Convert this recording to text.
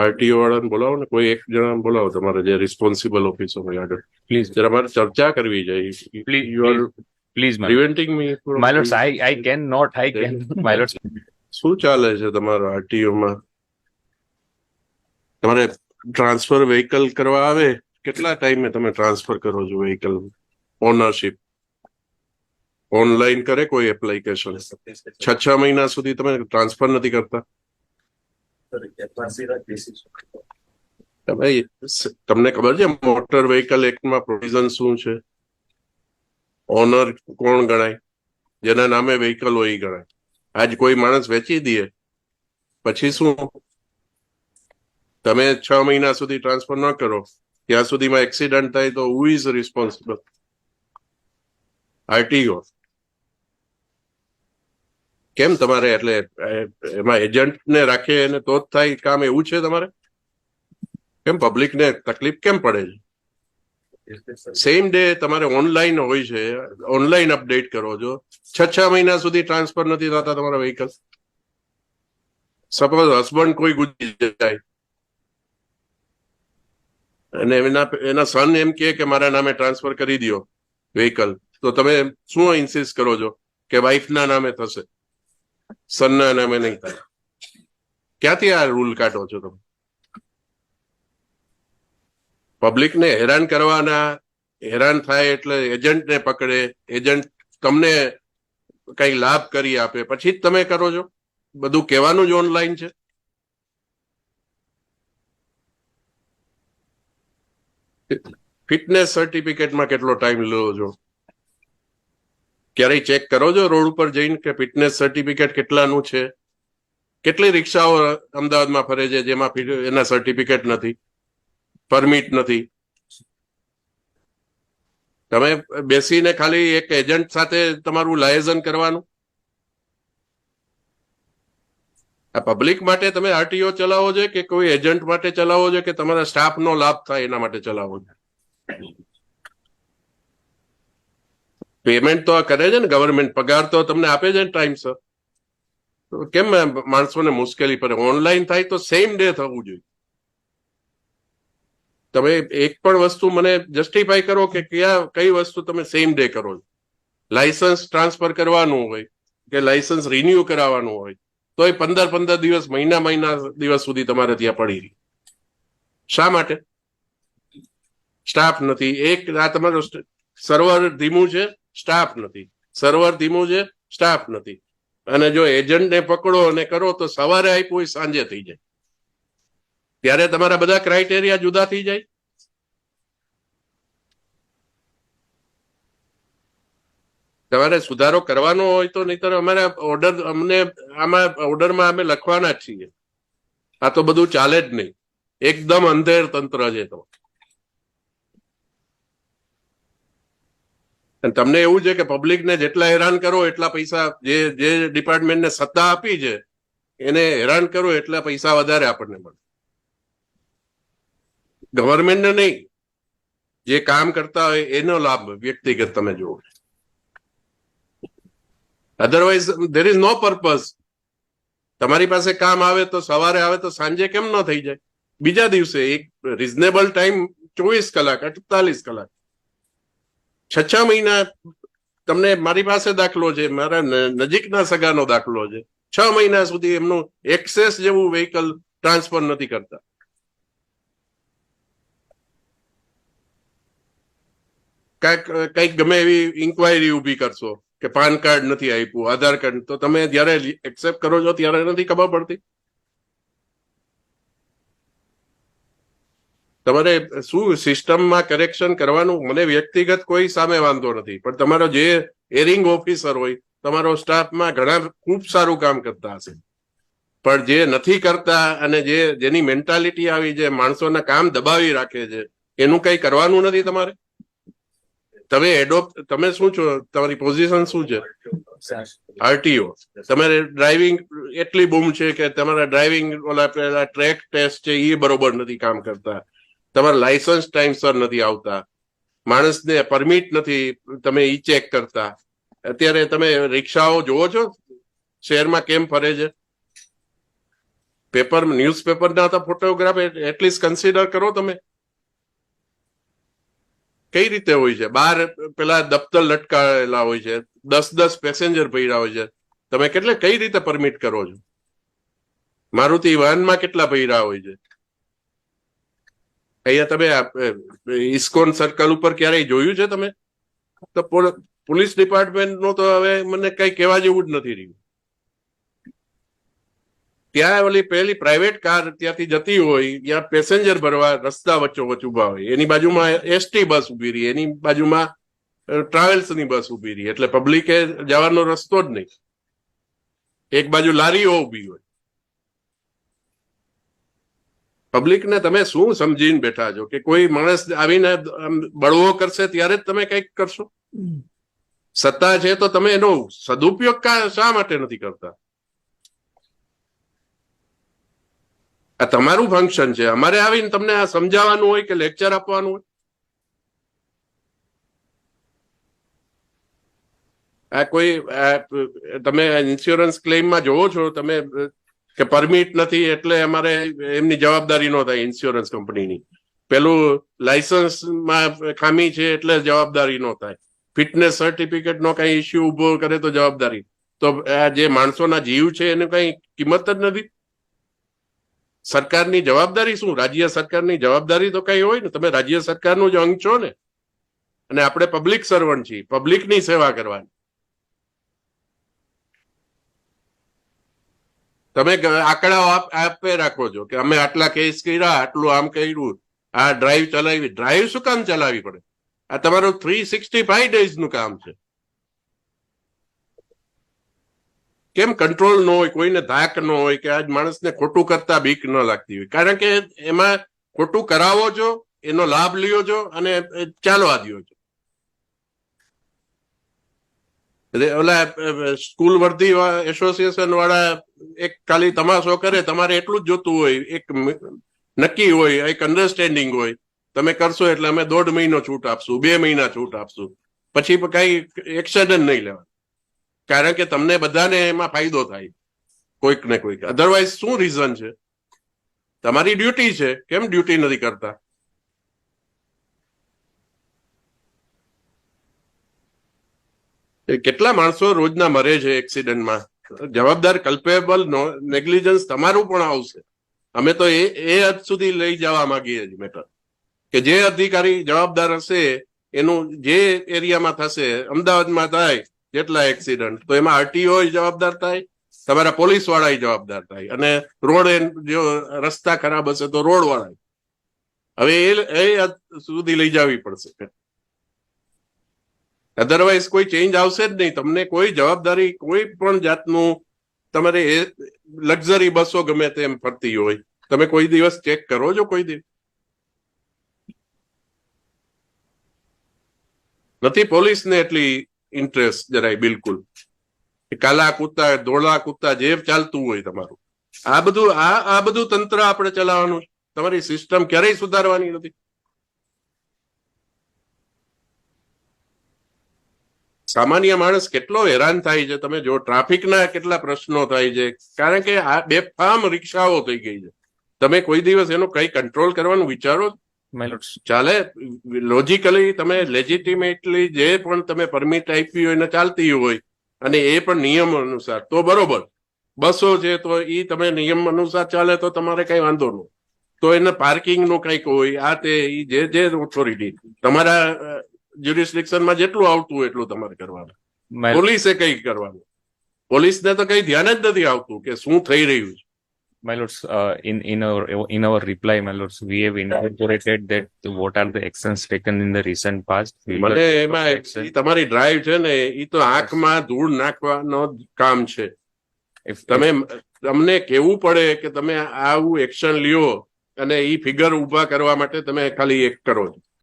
RTO વાળાને બોલાવો ને, કોઈ એક જણા બોલાવો તમારે જે રિસ્પોન્સિબલ ઓફિસર હોય આગળ. Please, જરા મારે ચર્ચા કરવી છે. please, you are please, my lord. Preventing me My lords, I cannot, I can, my lords. શું ચાલે છે તમારા આરટીઓમાં? તમારે ટ્રાન્સફર વ્હીકલ કરવા આવે, કેટલા ટાઈમે તમે ટ્રાન્સફર કરો છો વ્હીકલ? ઓનરશિપ ઓનલાઈન કરે કોઈ એપ્લિકેશન? 6 મહિના સુધી તમે ટ્રાન્સફર નથી કરતા? તમને ખબર છે મોટર વ્હીકલ એક્ટમાં પ્રોવિઝન શું છે? ઓનર કોણ ગણાય? જેના નામે વ્હીકલ હોય એ ગણાય. આજ કોઈ માણસ વેચી દે પછી શું? તમે 6 મહિના સુધી ટ્રાન્સફર ન કરો ત્યાં સુધીમાં એક્સિડન્ટ થાય તો હુ ઇઝ રિસ્પોન્સિબલ? આરટીઓ. કેમ તમારે એટલે એમાં એજન્ટને રાખે અને તો જ થાય કામ, એવું છે તમારે? કેમ પબ્લિકને તકલીફ કેમ પડે છે? સેમ ડે તમારે ઓનલાઈન હોય છે, ઓનલાઈન અપડેટ કરો છો. 6 મહિના સુધી ટ્રાન્સફર નથી થતા તમારા વ્હીકલ. સપોઝ હસબન્ડ કોઈ ગુજરી જાય અને એના સન એમ કે મારા નામે ટ્રાન્સફર કરી દો વ્હીકલ, તો તમે શું ઇન્સિસ્ટ કરો છો કે વાઇફના નામે થશે, સનના નામે નહીં થાય? ક્યાંથી આ રૂલ કાઢો છો તમે? પબ્લિકને હેરાન કરવાના, હેરાન થાય એટલે એજન્ટને પકડે, એજન્ટ તમને કઈ લાભ કરી આપે પછી જ તમે કરો છો. બધું કહેવાનું જ ઓનલાઈન છે. ફિટનેસ સર્ટિફિકેટમાં કેટલો ટાઈમ લો છો? ક્યારેય ચેક કરો છો રોડ ઉપર જઈને કે ફિટનેસ સર્ટિફિકેટ કેટલાનું છે? કેટલી રિક્ષાઓ અમદાવાદમાં ફરે છે જેમાં એના સર્ટિફિકેટ નથી, પરમિટ નથી? તમે બેસીને ખાલી એક એજન્ટ સાથે તમારું લાયઝન કરવાનું? આ પબ્લિક માટે તમે આરટીઓ ચલાવો છો કે કોઈ એજન્ટ માટે ચલાવો છો કે તમારા સ્ટાફનો લાભ થાય એના માટે ચલાવો છો? પેમેન્ટ તો કરે છે ને ગવર્મેન્ટ, પગાર તો તમને આપે છે ને ટાઈમસર. કેમ માણસોને મુશ્કેલી પડે? ઓનલાઈન થાય તો સેમ ડે થવું જોઈએ. તમે એક પણ વસ્તુ મને જસ્ટિફાઈ કરો કે કઈ વસ્તુ તમે સેમ ડે કરો છો? લાયસન્સ ટ્રાન્સફર કરવાનું હોય કે લાયસન્સ રિન્યુ કરાવવાનું હોય તો એ 15 દિવસ, મહિના દિવસ સુધી તમારે ત્યાં પડી રહી. શા માટે? સ્ટાફ નથી. એક આ તમારો સર્વર ધીમું છે, સ્ટાફ નથી. સર્વર ધીમું છે, સ્ટાફ નથી. અને જો એજન્ટને પકડો અને કરો તો સવારે આપ્યું હોય સાંજે થઈ જાય. ત્યારે તમારા બધા ક્રાઇટેરિયા જુદા થઈ જાય. તમારે સુધારો કરવાનો હોય તો નહીતર અમારા આમાં ઓર્ડરમાં અમે લખવાના જ છીએ. આ તો બધું ચાલે જ નહીં. એકદમ અંધેર તંત્ર છે. તો તમને એવું છે કે પબ્લિકને જેટલા હેરાન કરો એટલા પૈસા, જે ડિપાર્ટમેન્ટને સત્તા આપી છે એને હેરાન કરો એટલા પૈસા વધારે આપણને મળે. ગવર્મેન્ટને નહીં, જે કામ કરતા હોય એનો લાભ વ્યક્તિગત તમે જુઓ. Otherwise there is no purpose. તમારી પાસે કામ આવે તો સવારે આવે તો સાંજે કેમ ન થઈ જાય? બીજા દિવસે એક રિઝનેબલ ટાઈમ 24 કલાક, 48 કલાક. 6 મહિના તમને, મારી પાસે દાખલો છે, મારા નજીકના સગાનો દાખલો છે. 6 મહિના સુધી એમનું એક્સેસ જેવું વ્હીકલ ટ્રાન્સફર નથી કરતા. કઈક ગમે એવી ઇન્કવાયરી ઉભી કરશો કે પાન કાર્ડ નથી આપ્યું, આધાર કાર્ડ, તો તમે જયારે એક્સેપ્ટ કરો છો ત્યારે નથી ખબર પડતી? તમારે શું સિસ્ટમમાં કરેક્શન કરવાનું? મને વ્યક્તિગત કોઈ સામે વાંધો નથી, પણ તમારો જે એરિંગ ઓફિસર હોય, તમારો સ્ટાફમાં ઘણા ખૂબ સારું કામ કરતા હશે, પણ જે નથી કરતા અને જેની મેન્ટાલિટી આવી છે, માણસોના કામ દબાવી રાખે છે, એનું કઈ કરવાનું નથી તમારે? તમે શું છો? તમારી પોઝિશન શું છે? આરટીઓ. તમારે ડ્રાઇવિંગ એટલી બૂમ છે કે તમારા ડ્રાઇવિંગ ઓલા ટ્રેક ટેસ્ટ છે એ બરોબર નથી કામ કરતા, તમારા લાયસન્સ ટાઈમસર નથી આવતા, માણસને પરમિટ નથી તમે ઈ ચેક કરતા. અત્યારે તમે રિક્ષાઓ જોવો છો શહેરમાં કેમ ફરે છે? પેપર ન્યૂઝપેપરના તો ફોટોગ્રાફ એટલીસ્ટ કન્સિડર કરો તમે. કઈ રીતે હોય છે? બહાર પેલા દફતર લટકાયેલા હોય છે, 10 પેસેન્જર ભર્યા હોય છે, તમે કઈ રીતે પરમિટ કરો છો? મારુતિ વાહનમાં કેટલા ભર્યા હોય છે? અહીંયા તમે ઇસ્કોન સર્કલ ઉપર ક્યારેય જોયું છે તમે? તો પોલીસ ડિપાર્ટમેન્ટ નું તો હવે મને કઈ કહેવા જેવું જ નથી રહ્યું. ત્યાં ઓલી પેલી પ્રાઇવેટ કાર ત્યાંથી જતી હોય, ત્યાં પેસેન્જર ભરવા રસ્તા વચ્ચોવચ્ચ ઉભા હોય, એની બાજુમાં એસટી બસ ઉભી રહી, એની બાજુમાં ટ્રાવેલ્સની બસ ઉભી રહી, એટલે પબ્લિકે જવાનો રસ્તો જ નહીં. એક બાજુ લારીઓ ઉભી હોય. પબ્લિકને તમે શું સમજીને બેઠા છો કે કોઈ માણસ આવીને બળવો કરશે ત્યારે જ તમે કંઈક કરશો? સત્તા છે તો તમે એનો સદુપયોગ શા માટે નથી કરતા? આ તમારું ફંક્શન છે. અમારે આવીને તમને આ સમજાવવાનું હોય કે લેક્ચર આપવાનું હોય? આ કોઈ તમે ઇન્સ્યોરન્સ ક્લેમમાં જોવો છો તમે કે પરમિટ નથી એટલે અમારે એમની જવાબદારી ન થાય ઇન્સ્યોરન્સ કંપનીની. પેલું લાયસન્સમાં ખામી છે એટલે જવાબદારી ન થાય. ફિટનેસ સર્ટિફિકેટ નો કઈ ઇસ્યુ ઉભો કરે તો જવાબદારી. તો આ જે માણસોના જીવ છે એની કઈ કિંમત જ નથી. સરકારની જવાબદારી શું? રાજ્ય સરકારની જવાબદારી તો કઈ હોય ને. તમે રાજ્ય સરકારનું જ અંગ છો ને, અને આપણે પબ્લિક સર્વન્ટ છીએ, પબ્લિકની સેવા કરવાની. તમે આંકડાઓ આપે રાખો છો કે અમે આટલા કેસ કર્યા, આટલું આમ કર્યું, આ ડ્રાઈવ ચલાવી. ડ્રાઈવ શું કામ ચલાવવી પડે? આ તમારું 365 ડેઝ નું કામ છે. કેમ કંટ્રોલ ન હોય, કોઈને ધાક ન હોય કે આજ માણસને ખોટું કરતા બીક ન લાગતી હોય? કારણ કે એમાં ખોટું કરાવો છો, એનો લાભ લ્યો છો અને ચાલવા દો છો. ઓલા સ્કૂલ વર્ધી એસોસિએશન વાળા એક ખાલી તમાશો કરે, તમારે એટલું જ જોતું હોય, એક નક્કી હોય, એક અન્ડરસ્ટેન્ડિંગ હોય, તમે કરશો એટલે અમે 1.5 મહિનો છૂટ આપશું, 2 મહિના છૂટ આપશું, પછી કઈ એક્શન જ નહીં લેવા. કારણ કે તમને બધાને એમાં ફાયદો થાય કોઈક ને કોઈક. અધરવાઇઝ શું રીઝન છે? તમારી ડ્યુટી છે, કેમ ડ્યુટી નથી કરતા? કેટલા માણસો રોજના મરે છે એક્સિડન્ટમાં. જવાબદાર કલ્પેબલ નેગ્લિજન્સ તમારું પણ આવશે. અમે તો એ હદ સુધી લઈ જવા માંગીએ છીએ મેટર કે જે અધિકારી જવાબદાર હશે એનું જે એરિયામાં થશે, અમદાવાદમાં થાય જેટલા એક્સિડન્ટ, તો એમાં આરટીઓ જવાબદાર થાય, તમારા પોલીસ વાળા જવાબદાર થાય, અને રોડ જો રસ્તા ખરાબ હશે તો રોડ વાળા. હવે એ હદ સુધી લઈ જવી પડશે. અધરવાઇઝ કોઈ ચેન્જ આવશે જ નહીં. તમને કોઈ જવાબદારી, કોઈ પણ જાતનું, તમારે એ લક્ઝરી બસો ગમે તેમ ફરતી હોય, તમે કોઈ દિવસ ચેક કરો છો? કોઈ દિવસ નથી. પોલીસને એટલી ઇન્ટરેસ્ટ જરાય બિલકુલ. કાલા કૂતા, ધોળા કૂતા જે ચાલતું હોય તમારું, આ બધું તંત્ર આપણે ચલાવવાનું છે. તમારી સિસ્ટમ ક્યારેય સુધારવાની નથી. સામાન્ય માણસ કેટલો હેરાન થાય છે. તમે જો ટ્રાફિકના કેટલા પ્રશ્નો થાય છે, કારણ કે આ બેફામ રિક્ષાઓ થઈ ગઈ છે. તમે કોઈ દિવસ એનો કઈ કંટ્રોલ કરવાનું વિચારો? ચાલે લોજિકલી, તમે લેજિટિમેટલી જે પણ તમે પરમિટ આપી હોય ને ચાલતી હોય, અને એ પણ નિયમ અનુસાર, તો બરોબર. બસો છે તો એ તમે નિયમ અનુસાર ચાલે તો તમારે કઈ વાંધો નહીં. તો એને પાર્કિંગ નું કઈક હોય, આ તે જે ઓથોરિટી તમારા જ્યુરિસ્ડિક્શનમાં જેટલું આવતું હોય એટલું તમારે કરવાનું. પોલીસે કઈ કરવાનું? પોલીસને તો કઈ ધ્યાન જ નથી આવતું કે શું થઈ રહ્યું છે. My lords, in our reply, my lords, we have incorporated that what are the actions taken in the recent past. મને એમાં તમારી ડ્રાઈવ છે ને, એ તો આંખમાં ધૂળ નાખવાનો કામ છે. તમને કેવું પડે કે તમે આવું એક્શન લ્યો, અને એ ફિગર ઉભા કરવા માટે તમે ખાલી એક કરો છો.